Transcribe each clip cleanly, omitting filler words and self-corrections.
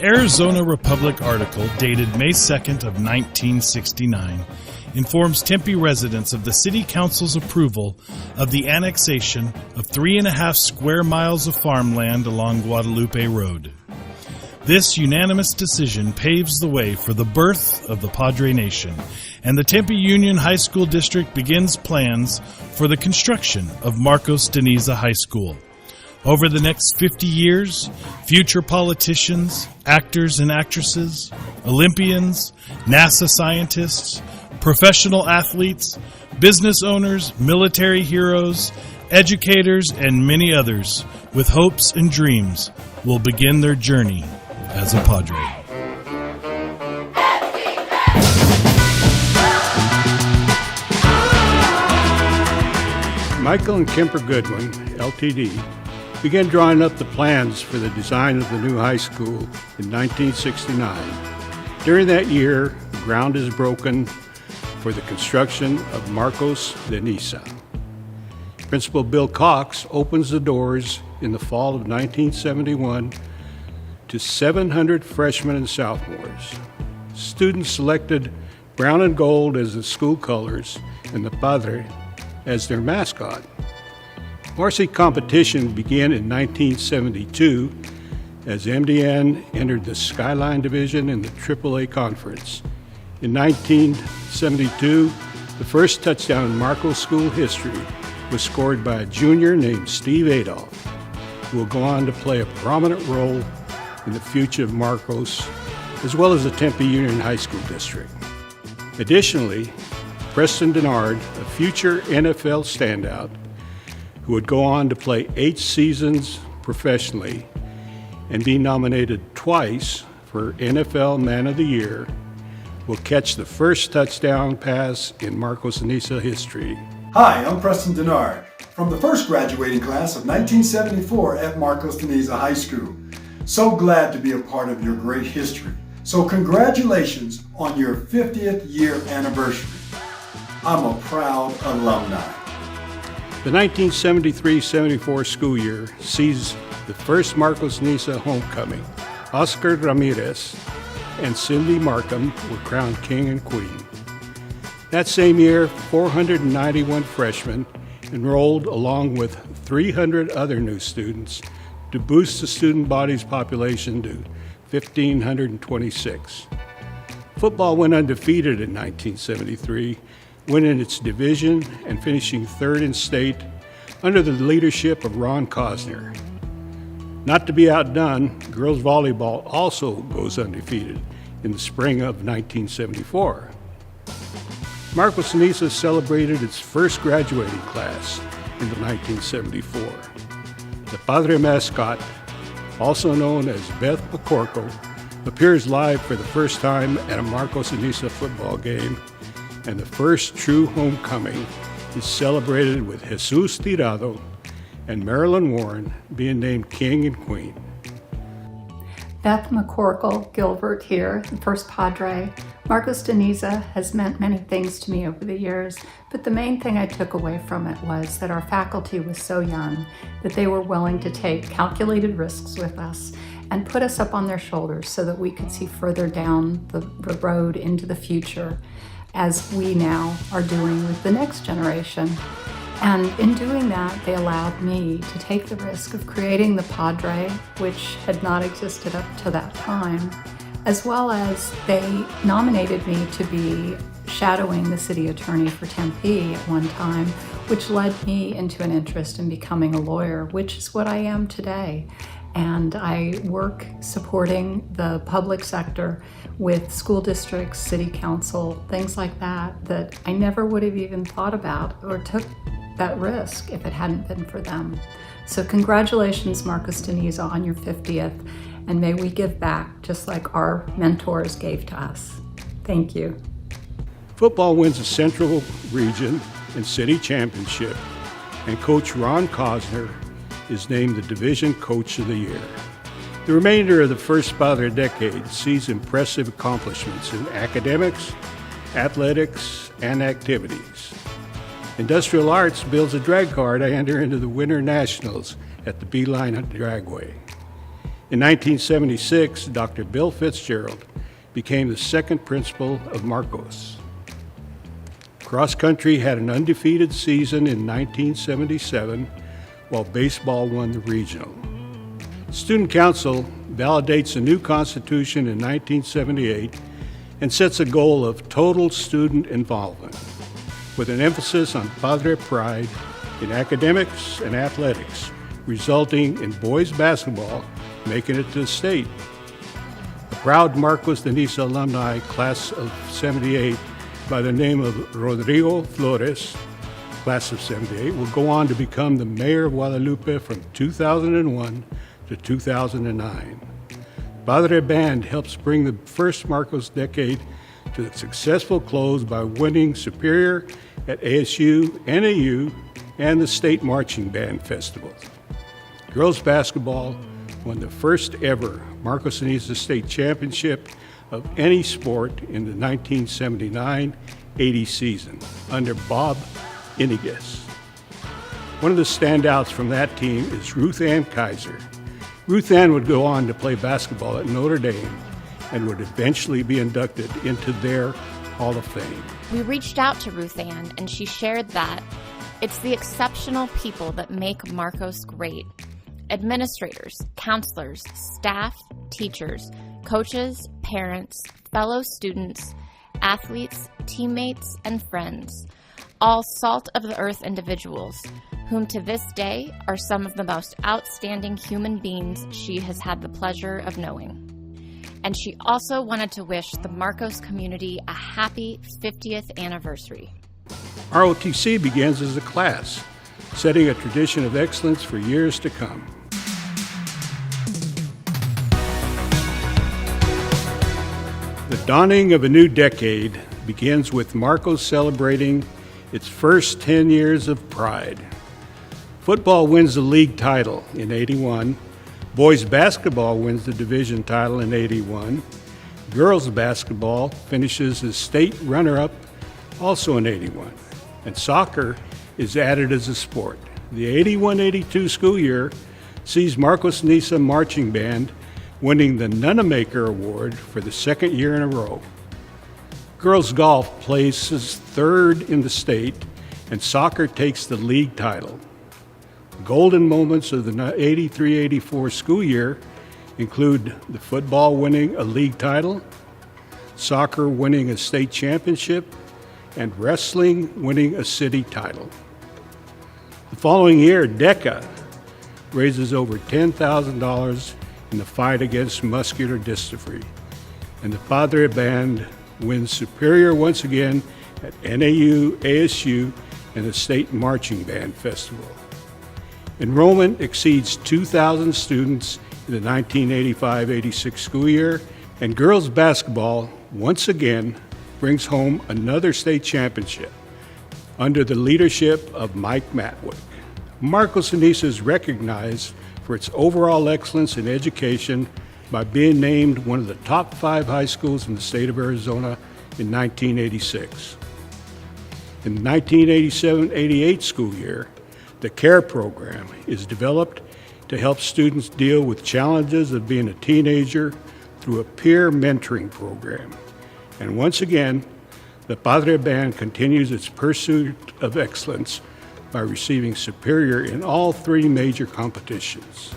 Arizona Republic article dated May 2nd of 1969 informs Tempe residents of the City Council's approval of the annexation of 3.5 square miles of farmland along Guadalupe Road. This unanimous decision paves the way for the birth of the Padre Nation, and the Tempe Union High School District begins plans for the construction of Marcos de Niza High School. Over the next 50 years, future politicians, actors and actresses, Olympians, NASA scientists, professional athletes, business owners, military heroes, educators, and many others with hopes and dreams will begin their journey as a Padre. Michael and Kemper Goodwin, Ltd., began drawing up the plans for the design of the new high school in 1969. During that year, the ground is broken for the construction of Marcos de Niza. Principal Bill Cox opens the doors in the fall of 1971 to 700 freshmen and sophomores. Students selected brown and gold as the school colors and the Padre as their mascot. Varsity competition began in 1972 as MDN entered the Skyline Division in the AAA Conference. In 1972, the first touchdown in Marcos school history was scored by a junior named Steve Adolph, who will go on to play a prominent role in the future of Marcos, as well as the Tempe Union High School District. Additionally, Preston Denard, a future NFL standout, who would go on to play 8 seasons professionally and be nominated twice for NFL Man of the Year, will catch the first touchdown pass in Marcos de Niza history. Hi, I'm Preston Denard from the first graduating class of 1974 at Marcos de Niza High School. So glad to be a part of your great history. So congratulations on your 50th year anniversary. I'm a proud alumni. The 1973-74 school year sees the first Marcos de Niza homecoming. Oscar Ramirez and Cindy Markham were crowned king and queen. That same year, 491 freshmen enrolled along with 300 other new students to boost the student body's population to 1,526. Football went undefeated in 1973, winning its division and finishing third in state under the leadership of Ron Cosner. Not to be outdone, girls volleyball also goes undefeated in the spring of 1974. Marcos de Niza celebrated its first graduating class in 1974. The Padre mascot, also known as Beth McCorkle, appears live for the first time at a Marcos de Niza football game, and the first true homecoming is celebrated with Jesus Tirado and Marilyn Warren being named king and queen. Beth McCorkle Gilbert here, the first Padre. Marcos de Niza has meant many things to me over the years, but the main thing I took away from it was that our faculty was so young that they were willing to take calculated risks with us and put us up on their shoulders so that we could see further down the road into the future, as we now are doing with the next generation. And in doing that, they allowed me to take the risk of creating the Padre, which had not existed up to that time, as well as they nominated me to be shadowing the city attorney for Tempe at one time, which led me into an interest in becoming a lawyer, which is what I am today. And I work supporting the public sector with school districts, city council, things like that, that I never would have even thought about or took that risk if it hadn't been for them. So congratulations, Marcos de Niza, on your 50th, and may we give back just like our mentors gave to us. Thank you. Football wins the Central Region and City Championship, and Coach Ron Cosner is named the Division Coach of the Year. The remainder of the first Padre decade sees impressive accomplishments in academics, athletics, and activities. Industrial Arts builds a drag car to enter into the Winter Nationals at the Beeline Dragway. In 1976, Dr. Bill Fitzgerald became the second principal of Marcos. Cross country had an undefeated season in 1977, while baseball won the regional. Student Council validates a new constitution in 1978 and sets a goal of total student involvement, with an emphasis on Padre pride in academics and athletics, resulting in boys basketball making it to the state. A proud Marcos de Niza alumni class of 78 by the name of Rodrigo Flores, class of 78, will go on to become the mayor of Guadalupe from 2001 to 2009. Padre Band helps bring the first Marcos decade to a successful close by winning Superior at ASU, NAU, and the State Marching Band Festival. Girls basketball won the first ever Marcos de Niza State Championship of any sport in the 1979-80 season under Bob Inigas. One of the standouts from that team is Ruth Ann Kaiser. Ruth Ann would go on to play basketball at Notre Dame and would eventually be inducted into their Hall of Fame. We reached out to Ruth Ann, and she shared that it's the exceptional people that make Marcos great. Administrators, counselors, staff, teachers, coaches, parents, fellow students, athletes, teammates, and friends, all salt-of-the-earth individuals, whom to this day are some of the most outstanding human beings she has had the pleasure of knowing. And she also wanted to wish the Marcos community a happy 50th anniversary. ROTC begins as a class, setting a tradition of excellence for years to come. The dawning of a new decade begins with Marcos celebrating its first 10 years of pride. Football wins the league title in 81. Boys basketball wins the division title in 81. Girls basketball finishes as state runner-up also in 81. And soccer is added as a sport. The 81-82 school year sees Marcos Niza Marching Band winning the Nunamaker Award for the second year in a row. Girls golf places third in the state, and soccer takes the league title. Golden moments of the 83-84 school year include the football winning a league title, soccer winning a state championship, and wrestling winning a city title. The following year, DECA raises over $10,000 in the fight against muscular dystrophy, and the Padre Band wins Superior once again at NAU, ASU, and the State Marching Band Festival. Enrollment exceeds 2,000 students in the 1985-86 school year, and girls basketball once again brings home another state championship under the leadership of Mike Matwick. Marcos de Niza is recognized for its overall excellence in education by being named one of the top 5 high schools in the state of Arizona in 1986. In the 1987-88 school year, the CARE program is developed to help students deal with challenges of being a teenager through a peer mentoring program. And once again, the Padre Band continues its pursuit of excellence by receiving Superior in all 3 major competitions.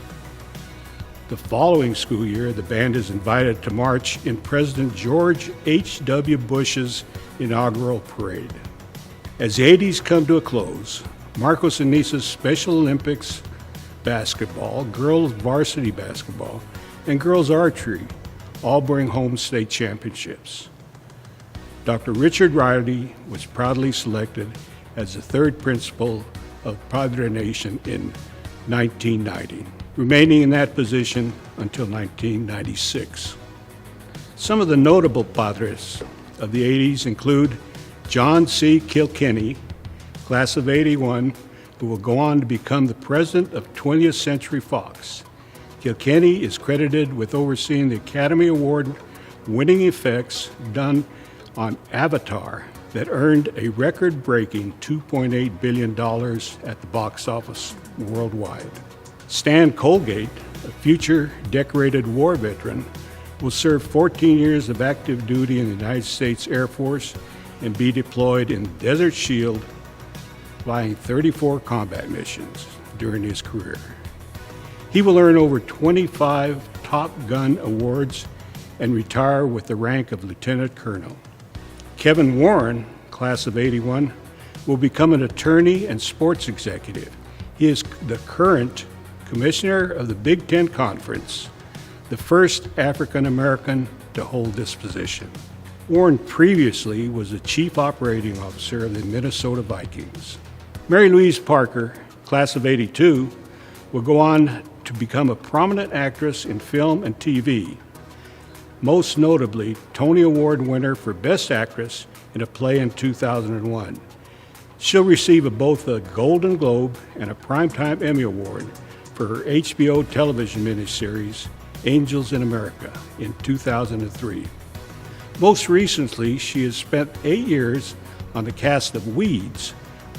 The following school year, the band is invited to march in President George H.W. Bush's inaugural parade. As the 80s come to a close, Marcos de Niza's Special Olympics basketball, girls varsity basketball, and girls archery all bring home state championships. Dr. Richard Riley was proudly selected as the 3rd principal of Padre Nation in 1990, remaining in that position until 1996. Some of the notable padres of the 80s include John C. Kilkenny, class of 81, who will go on to become the president of 20th Century Fox. Kilkenny is credited with overseeing the Academy Award-winning effects done on Avatar that earned a record-breaking $2.8 billion at the box office worldwide. Stan Colgate, a future decorated war veteran, will serve 14 years of active duty in the United States Air Force and be deployed in Desert Shield, flying 34 combat missions during his career. He will earn over 25 Top Gun awards and retire with the rank of Lieutenant Colonel. Kevin Warren, class of '81, will become an attorney and sports executive. He is the current commissioner of the Big Ten Conference, the first African American to hold this position. Warren previously was the chief operating officer of the Minnesota Vikings. Mary Louise Parker, class of '82, will go on to become a prominent actress in film and TV, most notably Tony Award winner for Best Actress in a play in 2001. She'll receive both a Golden Globe and a Primetime Emmy Award for her HBO television miniseries, Angels in America, in 2003. Most recently, she has spent 8 years on the cast of Weeds,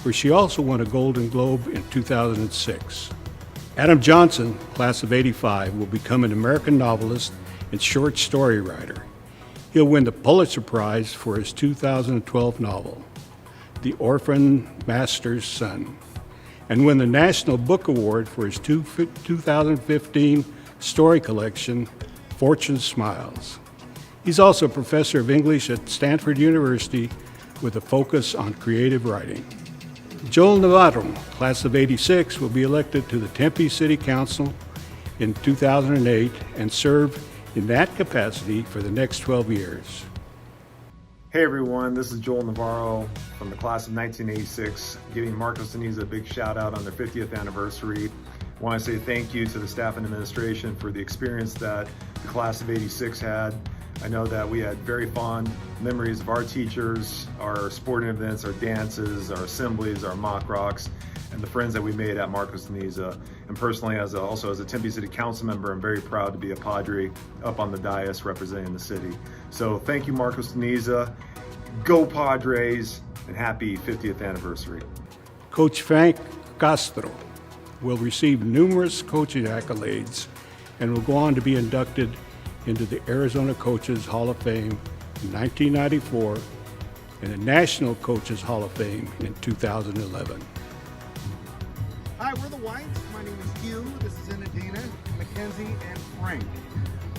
where she also won a Golden Globe in 2006. Adam Johnson, class of '85, will become an American novelist and short story writer. He'll win the Pulitzer Prize for his 2012 novel, The Orphan Master's Son, and win the National Book Award for his 2015 story collection, Fortune Smiles. He's also a professor of English at Stanford University with a focus on creative writing. Joel Navarro, class of '86, will be elected to the Tempe City Council in 2008 and serve in that capacity for the next 12 years. Hey everyone, this is Joel Navarro from the class of 1986, giving Marcos and Niza a big shout out on their 50th anniversary. I want to say thank you to the staff and administration for the experience that the class of '86 had. I know that we had very fond memories of our teachers, our sporting events, our dances, our assemblies, our mock rocks, and the friends that we made at Marcos and Niza. And personally, also as a Tempe City Council member, I'm very proud to be a Padre up on the dais representing the city. So thank you, Marcos and Niza. Go Padres, and happy 50th anniversary. Coach Frank Castro will receive numerous coaching accolades and will go on to be inducted into the Arizona Coaches Hall of Fame in 1994 and the National Coaches Hall of Fame in 2011. Hi, we're the Whites. My name is Hugh. This is Enadina, Mackenzie, and Frank.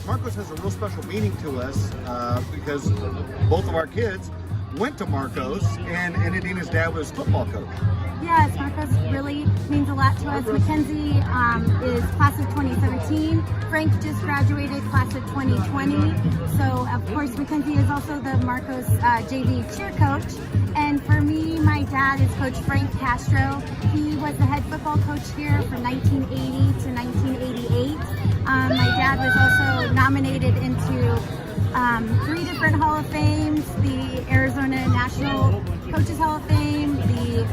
Marcos has a real special meaning to us because both of our kids went to Marcos, and Enadina's dad was football coach. Yes, Marcos really means a lot to us. Mackenzie is class of 2017. Frank just graduated class of 2020. So, of course, Mackenzie is also the Marcos JV cheer coach. And for me, my dad is Coach Frank Castro. He was the head football coach here from 1980 to 1988. My dad was also nominated into 3 different Hall of Fames, the Arizona National Coaches Hall of Fame, the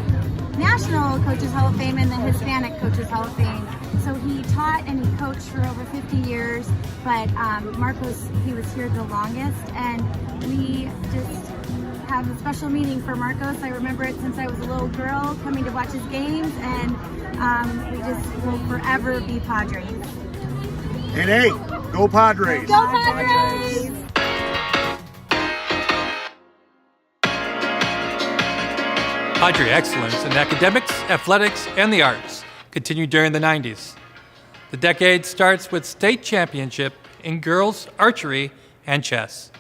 National Coaches Hall of Fame, and the Hispanic Coaches Hall of Fame. So he taught and he coached for over 50 years, but Marcos, he was here the longest, and we just have a special meaning for Marcos. I remember it since I was a little girl coming to watch his games, and we just will forever be Padres. And hey, go Padres! Go Padres! Padre excellence in academics, athletics, and the arts continued during the 90s. The decade starts with state championship in girls archery and chess.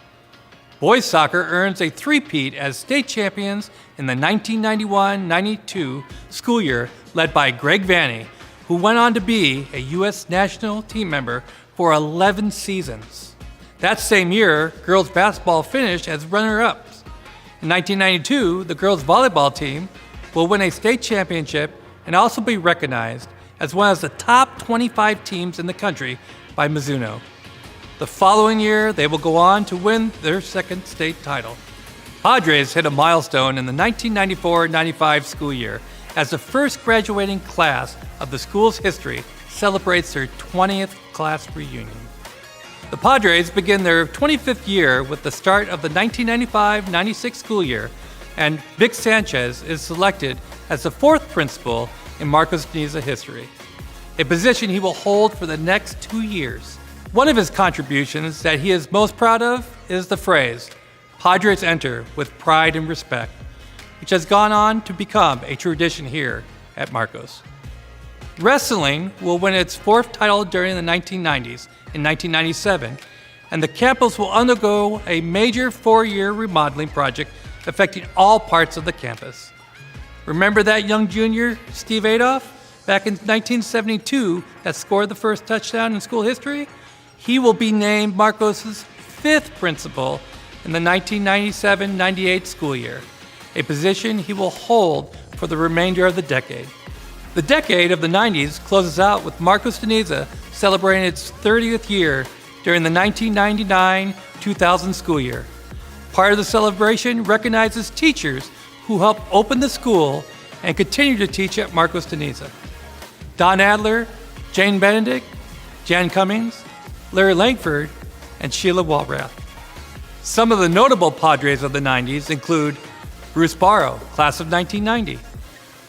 Boys soccer earns a three-peat as state champions in the 1991-92 school year led by Greg Vanny, who went on to be a U.S. national team member for 11 seasons. That same year, girls basketball finished as runner-ups. In 1992, the girls volleyball team will win a state championship and also be recognized as one of the top 25 teams in the country by Mizuno. The following year, they will go on to win their second state title. Padres hit a milestone in the 1994-95 school year as the first graduating class of the school's history celebrates their 20th class reunion. The Padres begin their 25th year with the start of the 1995-96 school year, and Vic Sanchez is selected as the fourth principal in Marcos Niza history. a position he will hold for the next 2 years. One of his contributions that he is most proud of is the phrase, "Padres enter with pride and respect," which has gone on to become a tradition here at Marcos. Wrestling will win its 4th title during the 1990s in 1997, and the campus will undergo a major 4-year remodeling project affecting all parts of the campus. Remember that young junior, Steve Adolph, back in 1972 that scored the first touchdown in school history? He will be named Marcos' 5th principal in the 1997-98 school year, a position he will hold for the remainder of the decade. The decade of the 90s closes out with Marcos de Niza celebrating its 30th year during the 1999-2000 school year. Part of the celebration recognizes teachers who helped open the school and continue to teach at Marcos de Niza. Don Adler, Jane Benedict, Jan Cummings, Larry Langford, and Sheila Walrath. Some of the notable Padres of the 90s include Bruce Barrow, class of 1990,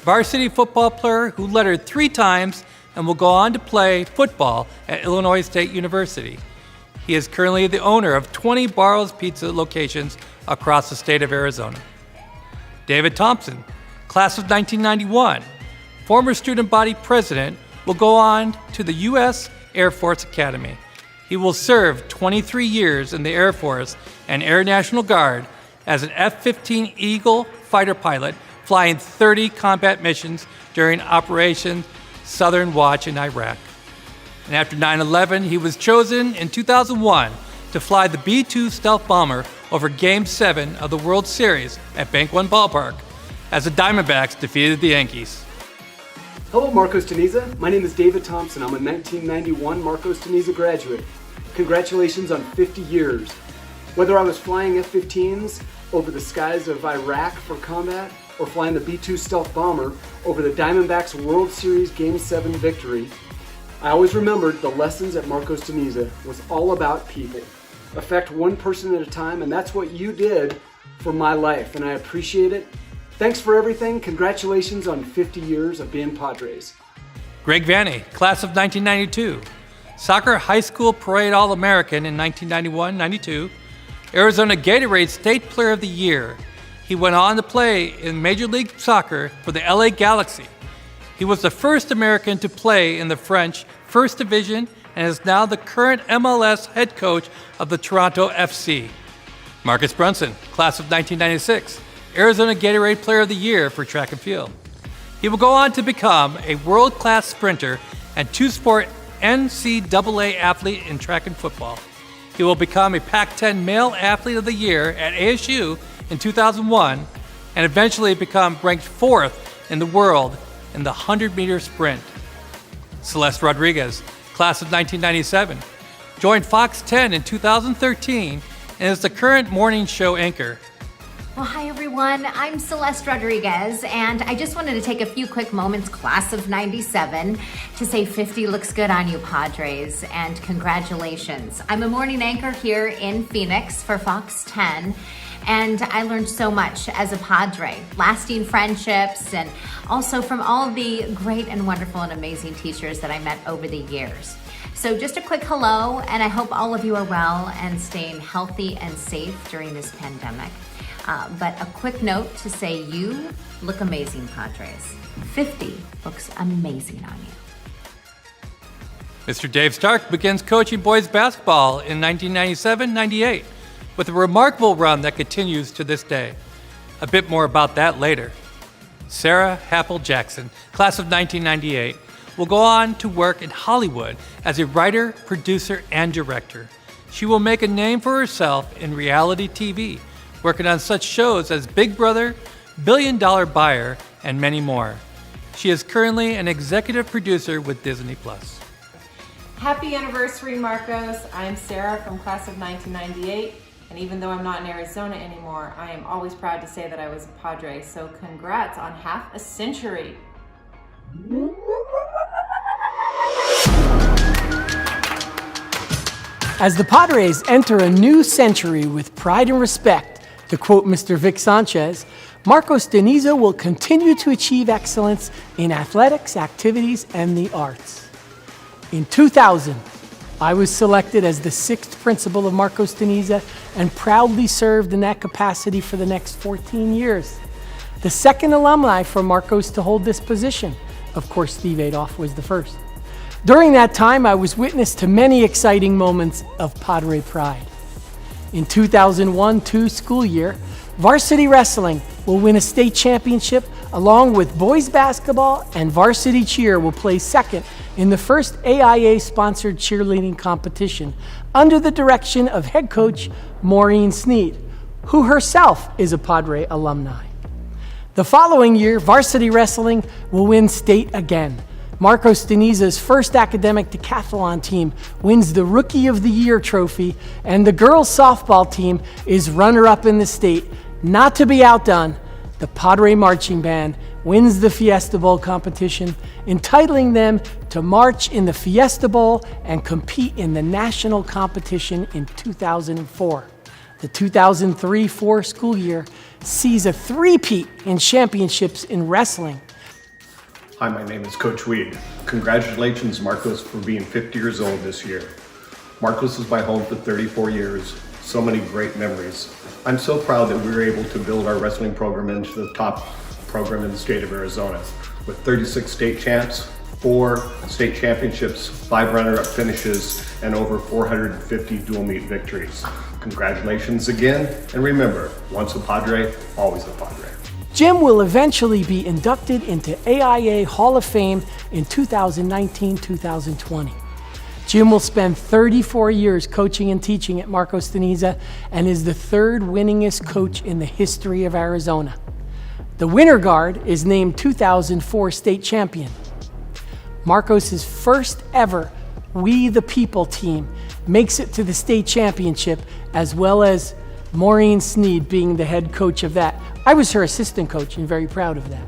varsity football player who lettered 3 times and will go on to play football at Illinois State University. He is currently the owner of 20 Barrow's Pizza locations across the state of Arizona. David Thompson, class of 1991, former student body president, will go on to the U.S. Air Force Academy. He will serve 23 years in the Air Force and Air National Guard as an F-15 Eagle fighter pilot, flying 30 combat missions during Operation Southern Watch in Iraq. And after 9/11, he was chosen in 2001 to fly the B-2 stealth bomber over Game 7 of the World Series at Bank One Ballpark as the Diamondbacks defeated the Yankees. Hello, Marcos de Niza. My name is David Thompson. I'm a 1991 Marcos de Niza graduate. Congratulations on 50 years. Whether I was flying F-15s over the skies of Iraq for combat, or flying the B-2 stealth bomber over the Diamondbacks World Series Game 7 victory, I always remembered the lessons at Marcos de Niza was all about people. Affect one person at a time, and that's what you did for my life, and I appreciate it. Thanks for everything. Congratulations on 50 years of being Padres. Greg Vanny, class of 1992, soccer high school parade All-American in 1991-92, Arizona Gatorade State Player of the Year. He went on to play in Major League Soccer for the LA Galaxy. He was the first American to play in the French First Division and is now the current MLS head coach of the Toronto FC. Marcus Brunson, class of 1996, Arizona Gatorade Player of the Year for track and field. He will go on to become a world-class sprinter and 2-sport NCAA athlete in track and football. He will become a Pac-10 Male Athlete of the Year at ASU in 2001 and eventually become ranked 4th in the world in the 100-meter sprint. Celeste Rodriguez, class of 1997, joined Fox 10 in 2013 and is the current morning show anchor. Well, hi everyone, I'm Celeste Rodriguez, and I just wanted to take a few quick moments, class of 97, to say 50 looks good on you, Padres, and congratulations. I'm a morning anchor here in Phoenix for Fox 10, and I learned so much as a Padre, lasting friendships, and also from all of the great and wonderful and amazing teachers that I met over the years. So just a quick hello, and I hope all of you are well and staying healthy and safe during this pandemic. But a quick note to say you look amazing, Padres. 50 looks amazing on you. Mr. Dave Stark begins coaching boys basketball in 1997-98 with a remarkable run that continues to this day. A bit more about that later. Sarah Happel Jackson, class of 1998, will go on to work in Hollywood as a writer, producer, and director. She will make a name for herself in reality TV, working on such shows as Big Brother, Billion Dollar Buyer, and many more. She is currently an executive producer with Disney+. Happy anniversary, Marcos. I'm Sarah from class of 1998, and even though I'm not in Arizona anymore, I am always proud to say that I was a Padre, so congrats on half a century. As the Padres enter a new century with pride and respect, to quote Mr. Vic Sanchez, Marcos de Niza will continue to achieve excellence in athletics, activities, and the arts. In 2000, I was selected as the 6th principal of Marcos de Niza and proudly served in that capacity for the next 14 years. The second alumni from Marcos to hold this position. Of course, Steve Adolph was the first. During that time, I was witness to many exciting moments of Padre pride. In 2001-2 school year, varsity wrestling will win a state championship along with boys basketball, and varsity cheer will place second in the first AIA-sponsored cheerleading competition under the direction of head coach Maureen Sneed, who herself is a Padre alumni. The following year, varsity wrestling will win state again. Marcos de Niza's first academic decathlon team wins the Rookie of the Year trophy, and the girls softball team is runner-up in the state. Not to be outdone, the Padre Marching Band wins the Fiesta Bowl competition, entitling them to march in the Fiesta Bowl and compete in the national competition in 2004. The 2003-04 school year sees a three-peat in championships in wrestling. Hi, my name is Coach Weed. Congratulations, Marcos, for being 50 years old this year. Marcos was my home for 34 years. So many great memories. I'm so proud that we were able to build our wrestling program into the top program in the state of Arizona. With 36 state champs, 4 state championships, 5 runner-up finishes, and over 450 dual meet victories. Congratulations again, and remember, once a Padre, always a Padre. Jim will eventually be inducted into AIA Hall of Fame in 2019-2020. Jim will spend 34 years coaching and teaching at Marcos de Niza and is the 3rd winningest coach in the history of Arizona. The winter guard is named 2004 state champion. Marcos' first ever We the People team makes it to the state championship, as well as Maureen Sneed being the head coach of that. I was her assistant coach and very proud of that.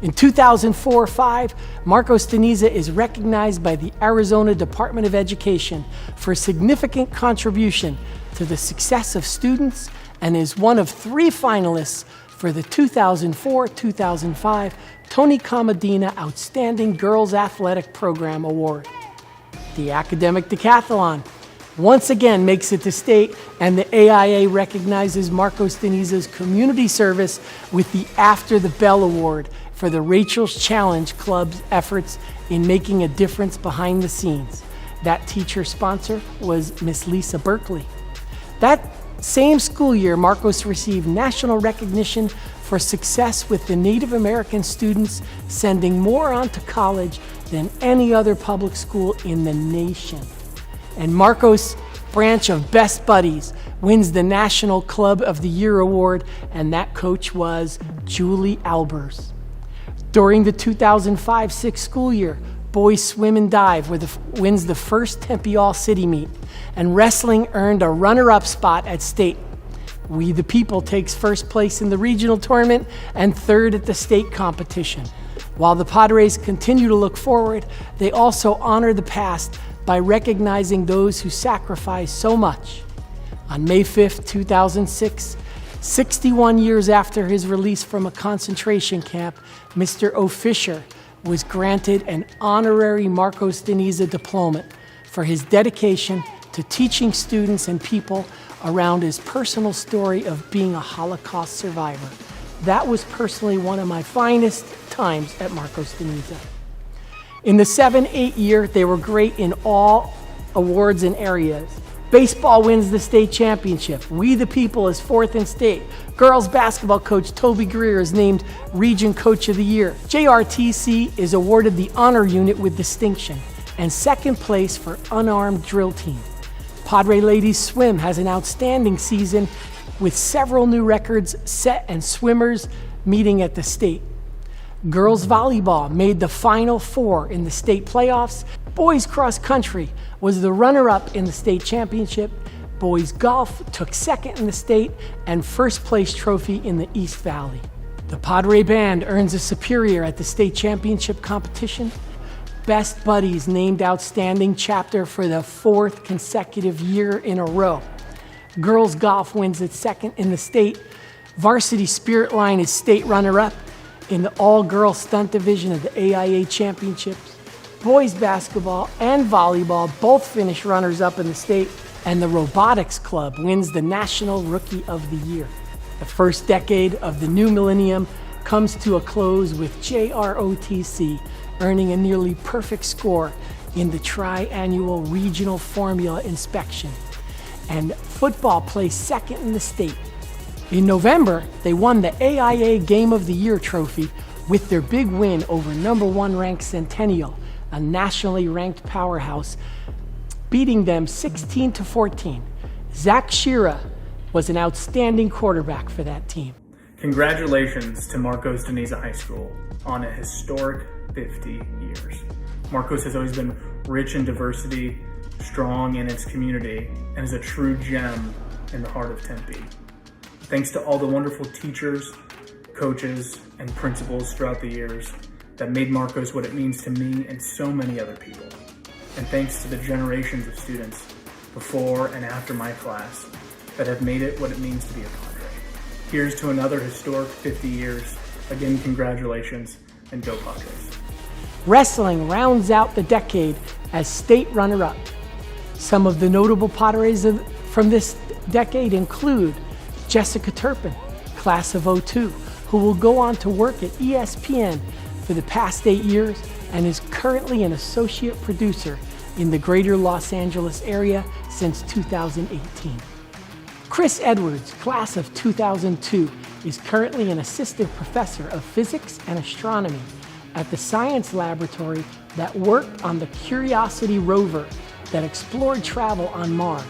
In 2004-05, Marcos de Niza is recognized by the Arizona Department of Education for significant contribution to the success of students and is one of 3 finalists for the 2004-2005 Tony Comodina Outstanding Girls Athletic Program Award. The academic decathlon once again makes it to state, and the AIA recognizes Marcos de Niza's community service with the After the Bell Award for the Rachel's Challenge Club's efforts in making a difference behind the scenes. That teacher sponsor was Miss Lisa Berkeley. That same school year, Marcos received national recognition for success with the Native American students, sending more on to college than any other public school in the nation. And Marcos' branch of Best Buddies wins the National Club of the Year award, and that coach was Julie Albers. During the 2005-06 school year, boys swim and dive wins the first Tempe All-City meet, and wrestling earned a runner-up spot at state. We the People takes first place in the regional tournament and 3rd at the state competition. While the Padres continue to look forward, they also honor the past by recognizing those who sacrificed so much. On May 5th, 2006, 61 years after his release from a concentration camp, Mr. O. Fisher was granted an honorary Marcos de Niza diploma for his dedication to teaching students and people around his personal story of being a Holocaust survivor. That was personally one of my finest times at Marcos de Niza. In the 7-8 year, they were great in all awards and areas. Baseball wins the state championship. We the People is 4th in state. Girls basketball coach Toby Greer is named Region Coach of the Year. JRTC is awarded the Honor Unit with distinction and 2nd place for unarmed drill team. Padre Ladies Swim has an outstanding season with several new records set and swimmers meeting at the state. Girls volleyball made the Final 4 in the state playoffs. Boys cross country was the runner-up in the state championship. Boys golf took 2nd in the state and 1st place trophy in the East Valley. The Padre Band earns a Superior at the state championship competition. Best Buddies named Outstanding Chapter for the 4th consecutive year in a row. Girls golf wins its 2nd in the state. Varsity Spirit Line is state runner-up in the all-girl stunt division of the AIA Championships. boys basketball and volleyball both finish runners-up in the state, and the robotics club wins the National Rookie of the Year. The first decade of the new millennium comes to a close with JROTC earning a nearly perfect score in the tri-annual regional formula inspection, and football placed second in the state. In November, they won the AIA Game of the Year trophy with their big win over #1 ranked Centennial, a nationally ranked powerhouse, beating them 16-14. Zach Shira was an outstanding quarterback for that team. Congratulations to Marcos de Niza High School on a historic 50 years. Marcos has always been rich in diversity, strong in its community, and is a true gem in the heart of Tempe. Thanks to all the wonderful teachers, coaches, and principals throughout the years that made Marcos what it means to me and so many other people. And thanks to the generations of students before and after my class that have made it what it means to be a Padre. Here's to another historic 50 years. Again, congratulations, and go Padres. Wrestling rounds out the decade as state runner-up. Some of the notable Padres from this decade include Jessica Turpin, class of '02, who will go on to work at ESPN for the past 8 years and is currently an associate producer in the greater Los Angeles area since 2018. Chris Edwards, class of 2002, is currently an assistant professor of physics and astronomy at the science laboratory that worked on the Curiosity rover that explored travel on Mars.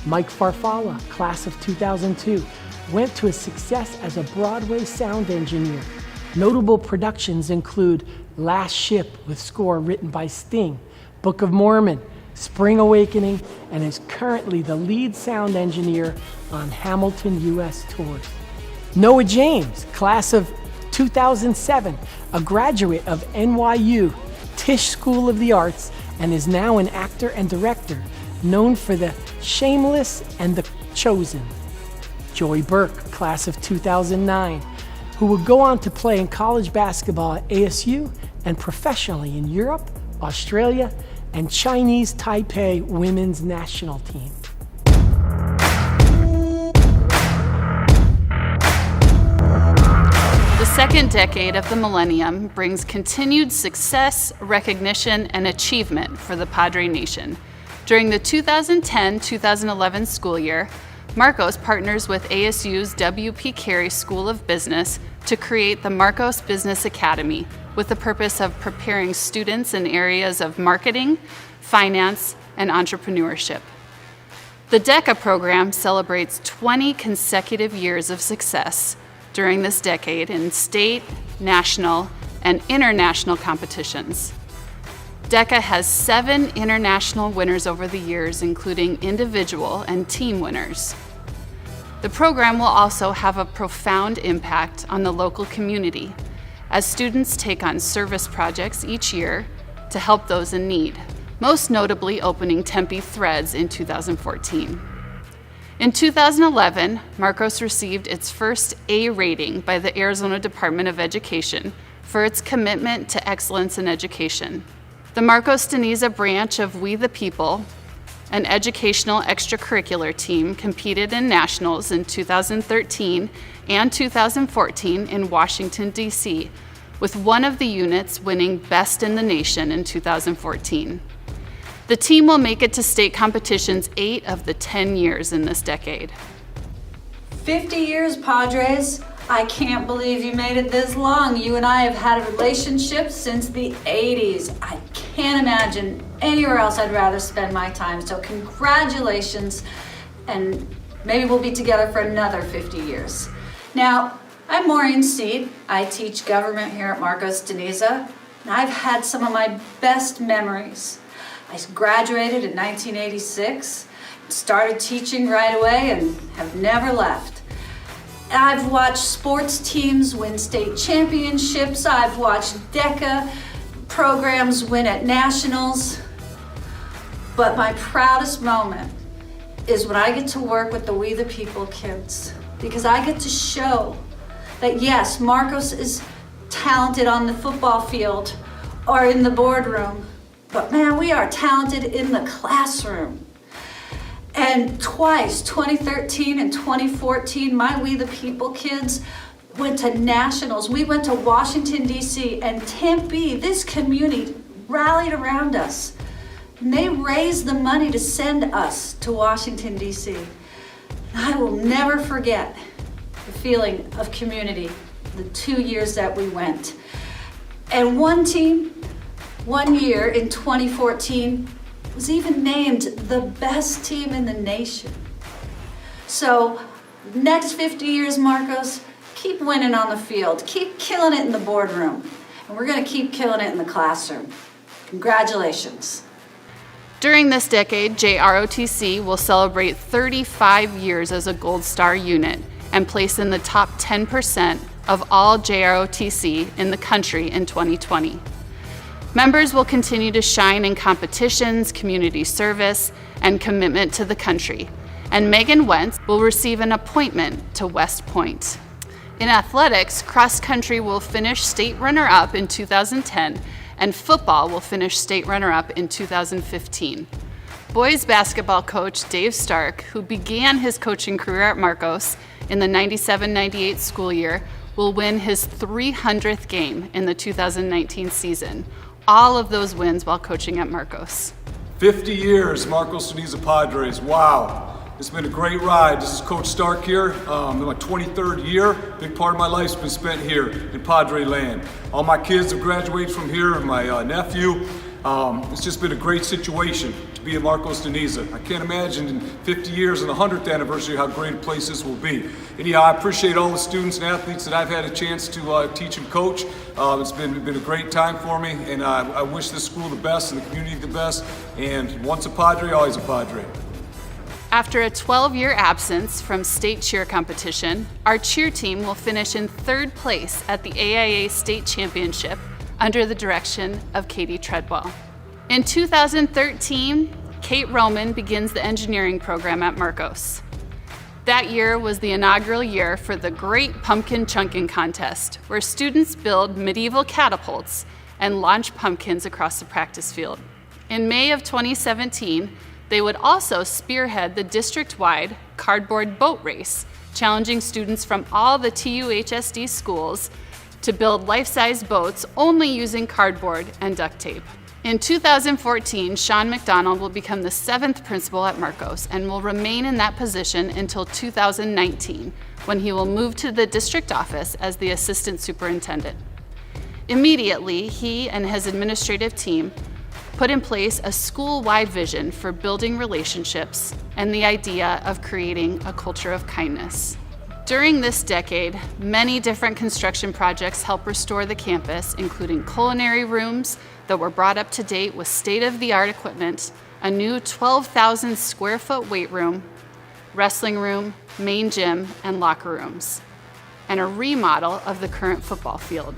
Mike Farfalla, class of 2002, went to a success as a Broadway sound engineer. Notable productions include Last Ship with score written by Sting, Book of Mormon, Spring Awakening, and is currently the lead sound engineer on Hamilton U.S. tours. Noah James, class of 2007, a graduate of NYU Tisch School of the Arts, and is now an actor and director known for The Shameless and The Chosen. Joey Burke, class of 2009, who will go on to play in college basketball at ASU and professionally in Europe, Australia, and Chinese Taipei women's national team. The second decade of the millennium brings continued success, recognition, and achievement for the Padre Nation. During the 2010-2011 school year, Marcos partners with ASU's W.P. Carey School of Business to create the Marcos Business Academy with the purpose of preparing students in areas of marketing, finance, and entrepreneurship. The DECA program celebrates 20 consecutive years of success during this decade in state, national, and international competitions. DECA has 7 international winners over the years, including individual and team winners. The program will also have a profound impact on the local community as students take on service projects each year to help those in need, most notably opening Tempe Threads in 2014. In 2011, Marcos received its first A rating by the Arizona Department of Education for its commitment to excellence in education. The Marcos de Niza branch of We the People, an educational extracurricular team, competed in nationals in 2013 and 2014 in Washington, D.C., with one of the units winning Best in the Nation in 2014. The team will make it to state competitions 8 of the 10 years in this decade. 50 years, Padres. I can't believe you made it this long. You and I have had a relationship since the 80s. I can't imagine anywhere else I'd rather spend my time. So congratulations, and maybe we'll be together for another 50 years. Now, I'm Maureen Seed. I teach government here at Marcos de Niza, and I've had some of my best memories. I graduated in 1986, started teaching right away, and have never left. I've watched sports teams win state championships. I've watched DECA programs win at nationals. But my proudest moment is when I get to work with the We the People kids, because I get to show that yes, Marcos is talented on the football field or in the boardroom, but man, we are talented in the classroom. And twice, 2013 and 2014, my We the People kids went to nationals. We went to Washington, D.C., and Tempe, this community rallied around us. And they raised the money to send us to Washington, D.C. I will never forget the feeling of community the 2 years that we went. And one team, 1 year in 2014, was even named the best team in the nation. So next 50 years, Marcos, keep winning on the field, keep killing it in the boardroom, and we're gonna keep killing it in the classroom. Congratulations. During this decade, JROTC will celebrate 35 years as a Gold Star unit and place in the top 10% of all JROTC in the country in 2020. Members will continue to shine in competitions, community service, and commitment to the country, and Megan Wentz will receive an appointment to West Point. In athletics, cross country will finish state runner-up in 2010, and football will finish state runner-up in 2015. Boys basketball coach Dave Stark, who began his coaching career at Marcos in the 97-98 school year, will win his 300th game in the 2019 season. All of those wins while coaching at Marcos. 50 years, Marcos de Niza Padres. Wow. It's been a great ride. This is Coach Stark here. In my 23rd year. Big part of my life's been spent here in Padre land. All my kids have graduated from here, and my nephew. It's just been a great situation to be at Marcos de Niza. I can't imagine in 50 years and the 100th anniversary how great a place this will be. Anyhow, I appreciate all the students and athletes that I've had a chance to teach and coach. It's been a great time for me, and I wish this school the best and the community the best. And once a Padre, always a Padre. After a 12-year absence from state cheer competition, our cheer team will finish in 3rd place at the AIA State Championship under the direction of Katie Treadwell. In 2013, Kate Roman begins the engineering program at Marcos. That year was the inaugural year for the Great Pumpkin Chunking Contest, where students build medieval catapults and launch pumpkins across the practice field. In May of 2017, they would also spearhead the district-wide cardboard boat race, challenging students from all the TUHSD schools to build life-size boats only using cardboard and duct tape. In 2014, Sean McDonald will become the 7th principal at Marcos and will remain in that position until 2019, when he will move to the district office as the assistant superintendent. Immediately, he and his administrative team put in place a school-wide vision for building relationships and the idea of creating a culture of kindness. During this decade, many different construction projects helped restore the campus, including culinary rooms that were brought up to date with state-of-the-art equipment, a new 12,000 square foot weight room, wrestling room, main gym, and locker rooms, and a remodel of the current football field.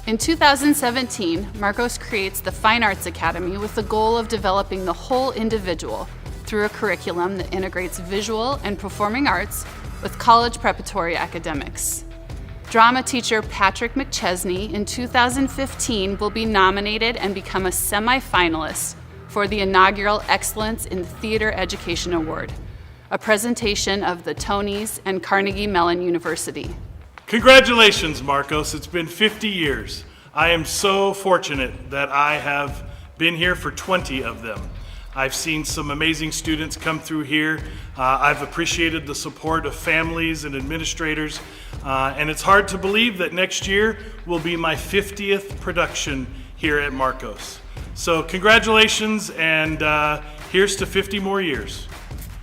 In 2017, Marcos creates the Fine Arts Academy with the goal of developing the whole individual through a curriculum that integrates visual and performing arts with college preparatory academics. Drama teacher Patrick McChesney in 2015 will be nominated and become a semi-finalist for the inaugural Excellence in Theater Education Award, a presentation of the Tonys and Carnegie Mellon University. Congratulations, Marcos. It's been 50 years. I am so fortunate that I have been here for 20 of them. I've seen some amazing students come through here. I've appreciated the support of families and administrators, and it's hard to believe that next year will be my 50th production here at Marcos. So congratulations, and here's to 50 more years.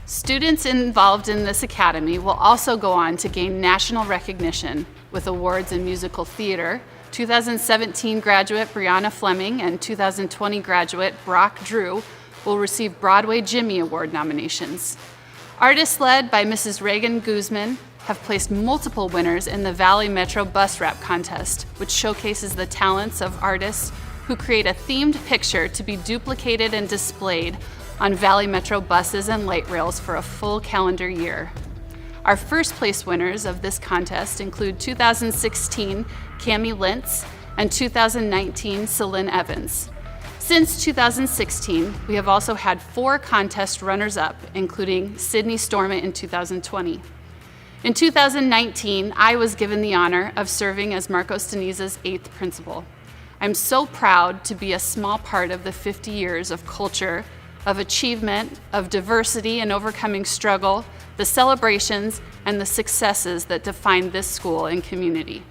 Students involved in this academy will also go on to gain national recognition with awards in musical theater. 2017 graduate Brianna Fleming and 2020 graduate Brock Drew will receive Broadway Jimmy Award nominations. Artists led by Mrs. Reagan Guzman have placed multiple winners in the Valley Metro Bus Rap Contest, which showcases the talents of artists who create a themed picture to be duplicated and displayed on Valley Metro buses and light rails for a full calendar year. Our first place winners of this contest include 2016 Cami Lintz and 2019, Celine Evans. Since 2016, we have also had 4 contest runners-up, including Sydney Stormont in 2020. In 2019, I was given the honor of serving as Marcos de Niza's 8th principal. I'm so proud to be a small part of the 50 years of culture, of achievement, of diversity and overcoming struggle, the celebrations, and the successes that define this school and community.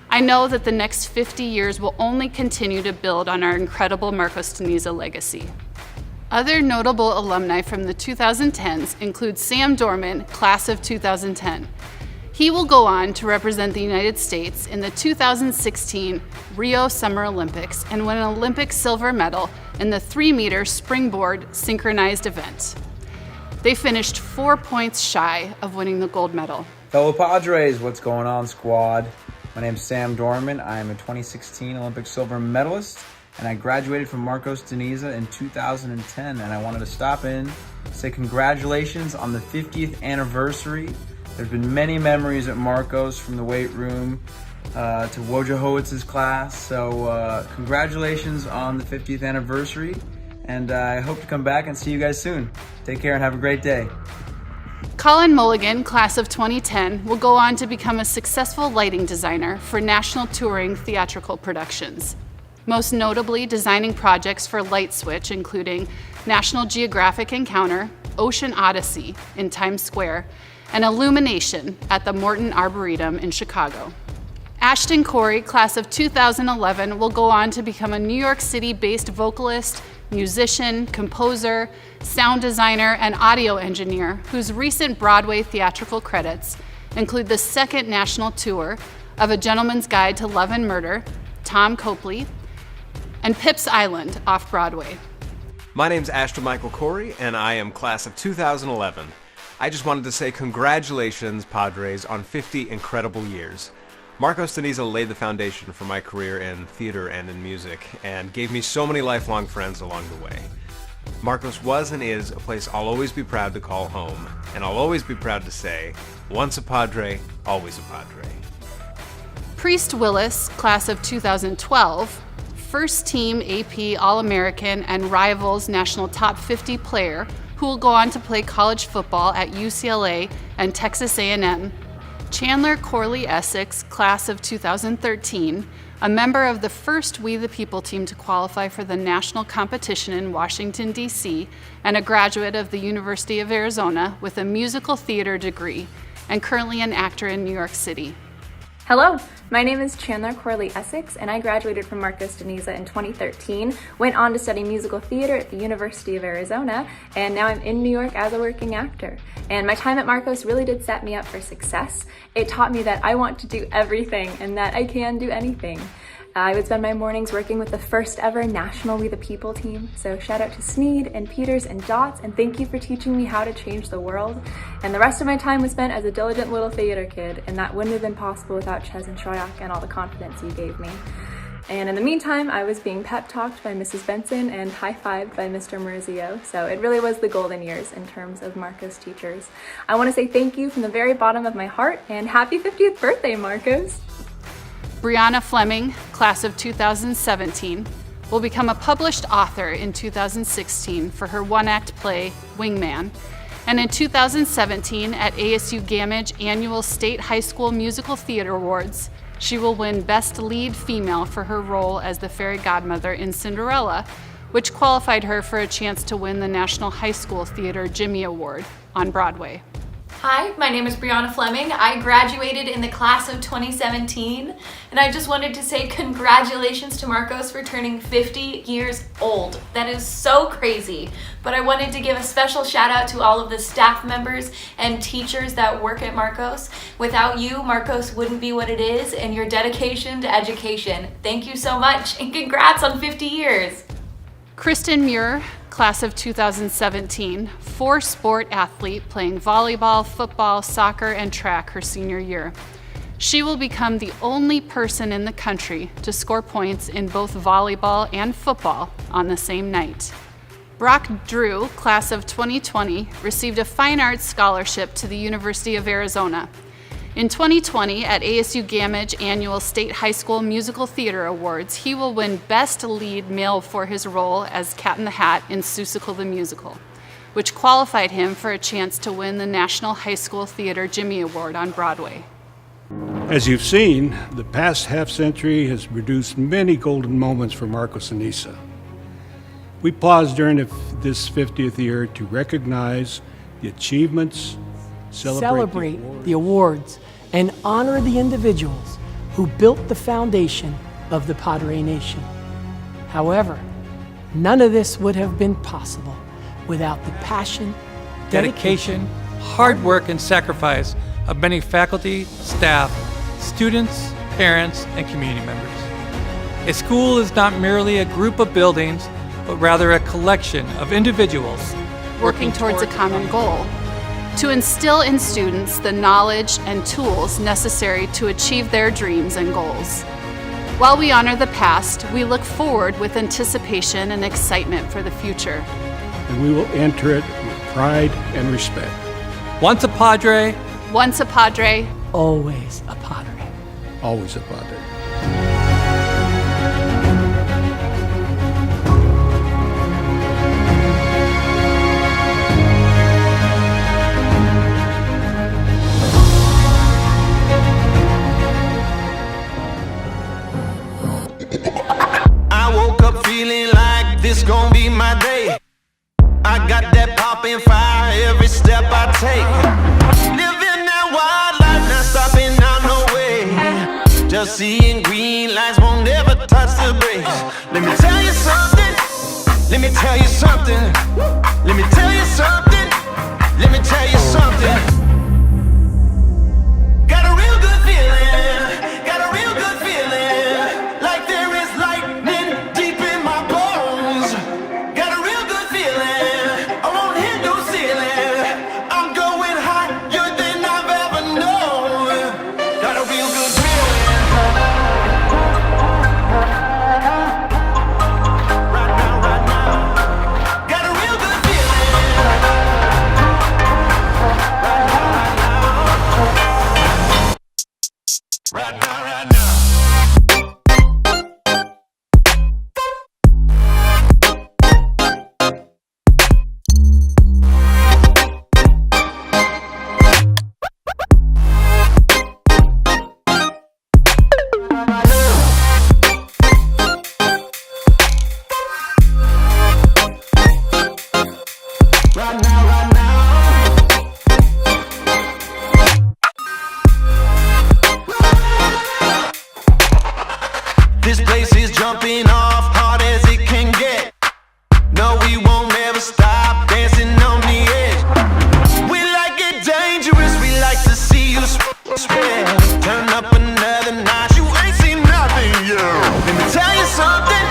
I know that the next 50 years will only continue to build on our incredible Marcos de Niza legacy. Other notable alumni from the 2010s include Sam Dorman, class of 2010. He will go on to represent the United States in the 2016 Rio Summer Olympics and win an Olympic silver medal in the 3-meter springboard synchronized event. They finished 4 points shy of winning the gold medal. Fellow Padres, what's going on, squad? My name's Sam Dorman. I am a 2016 Olympic silver medalist, and I graduated from Marcos de Niza in 2010, and I wanted to stop in, say congratulations on the 50th anniversary. There's been many memories at Marcos, from the weight room to Wojciechowicz's class, so congratulations on the 50th anniversary, and I hope to come back and see you guys soon. Take care and have a great day. Colin Mulligan, class of 2010, will go on to become a successful lighting designer for national touring theatrical productions, most notably designing projects for Light Switch, including National Geographic Encounter, Ocean Odyssey in Times Square, and Illumination at the Morton Arboretum in Chicago. Ashton Corey, class of 2011, will go on to become a New York City-based vocalist, musician, composer, sound designer, and audio engineer whose recent Broadway theatrical credits include the 2nd national tour of A Gentleman's Guide to Love and Murder, Tom Copley, and Pips Island off-Broadway. My name's Ashton Michael Corey, and I am class of 2011. I just wanted to say congratulations, Padres, on 50 incredible years. Marcos de Niza laid the foundation for my career in theater and in music, and gave me so many lifelong friends along the way. Marcos was and is a place I'll always be proud to call home, and I'll always be proud to say, once a Padre, always a Padre. Priest Willis, class of 2012, first team AP All-American and Rivals National Top 50 player who will go on to play college football at UCLA and Texas A&M. Chandler Corley Essex, class of 2013, a member of the first We the People team to qualify for the national competition in Washington, D.C., and a graduate of the University of Arizona with a musical theater degree, and currently an actor in New York City. Hello, my name is Chandler Corley Essex, and I graduated from Marcos de Niza in 2013, went on to study musical theater at the University of Arizona, and now I'm in New York as a working actor. And my time at Marcos really did set me up for success. It taught me that I want to do everything and that I can do anything. I would spend my mornings working with the first ever national We the People team. So shout out to Sneed and Peters and Dots, and thank you for teaching me how to change the world. And the rest of my time was spent as a diligent little theater kid, and that wouldn't have been possible without Ches and Troyak and all the confidence you gave me. And in the meantime, I was being pep talked by Mrs. Benson and high-fived by Mr. Murizio. So it really was the golden years in terms of Marcos teachers. I want to say thank you from the very bottom of my heart, and happy 50th birthday, Marcos. Brianna Fleming, class of 2017, will become a published author in 2016 for her one-act play, Wingman, and in 2017 at ASU Gamage Annual State High School Musical Theater Awards, she will win Best Lead Female for her role as the fairy godmother in Cinderella, which qualified her for a chance to win the National High School Theater Jimmy Award on Broadway. Hi, my name is Brianna Fleming. I graduated in the class of 2017, and I just wanted to say congratulations to Marcos for turning 50 years old. That is so crazy. But I wanted to give a special shout out to all of the staff members and teachers that work at Marcos. Without you, Marcos wouldn't be what it is, and your dedication to education. Thank you so much, and congrats on 50 years. Kristen Muir, class of 2017, four-sport athlete playing volleyball, football, soccer, and track her senior year. She will become the only person in the country to score points in both volleyball and football on the same night. Brock Drew, class of 2020, received a fine arts scholarship to the University of Arizona. In 2020, at ASU Gamage Annual State High School Musical Theater Awards, he will win Best Lead Male for his role as Cat in the Hat in Seussical the Musical, which qualified him for a chance to win the National High School Theater Jimmy Award on Broadway. As you've seen, the past half-century has produced many golden moments for Marcos and Niza. We pause during this 50th year to recognize the achievements, celebrate the awards, and honor the individuals who built the foundation of the Padre Nation. However, none of this would have been possible without the passion, dedication, hard work, and sacrifice of many faculty, staff, students, parents, and community members. A school is not merely a group of buildings, but rather a collection of individuals working towards a common goal, to instill in students the knowledge and tools necessary to achieve their dreams and goals. While we honor the past, we look forward with anticipation and excitement for the future. And we will enter it with pride and respect. Once a Padre, once a Padre, always a Padre. Always a Padre. I woke up feeling like this gon' be my day. I got that poppin' fire every step I take. Living that wild life, not stopping out no way. Just seeing green lights, won't ever touch the brakes. Let me tell you something. Let me tell you something. Let me tell you something. Let me tell you something. Got a real good feeling. Got a real good feeling. Like there is lightning deep in my bones. Got a real good feeling. I won't hit no ceiling. I'm going higher than I've ever known. Got a real good feeling. Right now, right now. Got a real good feeling. Right now, right now. Right now, right now. Right now, right now. This place is jumping off hard as it can get. No, we won't ever stop dancing on the edge. We like it dangerous, we like to see you spread. Turn up another notch, you ain't seen nothing yet. Let me tell you something.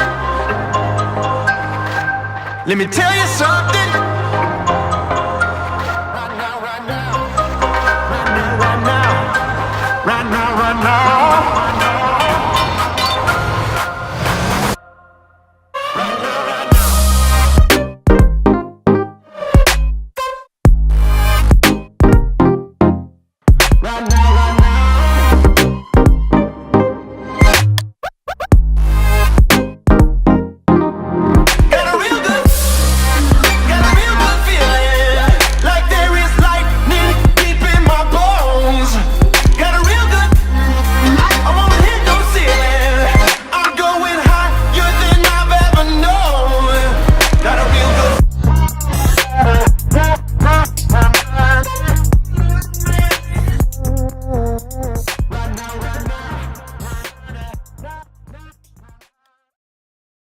Let me tell you something.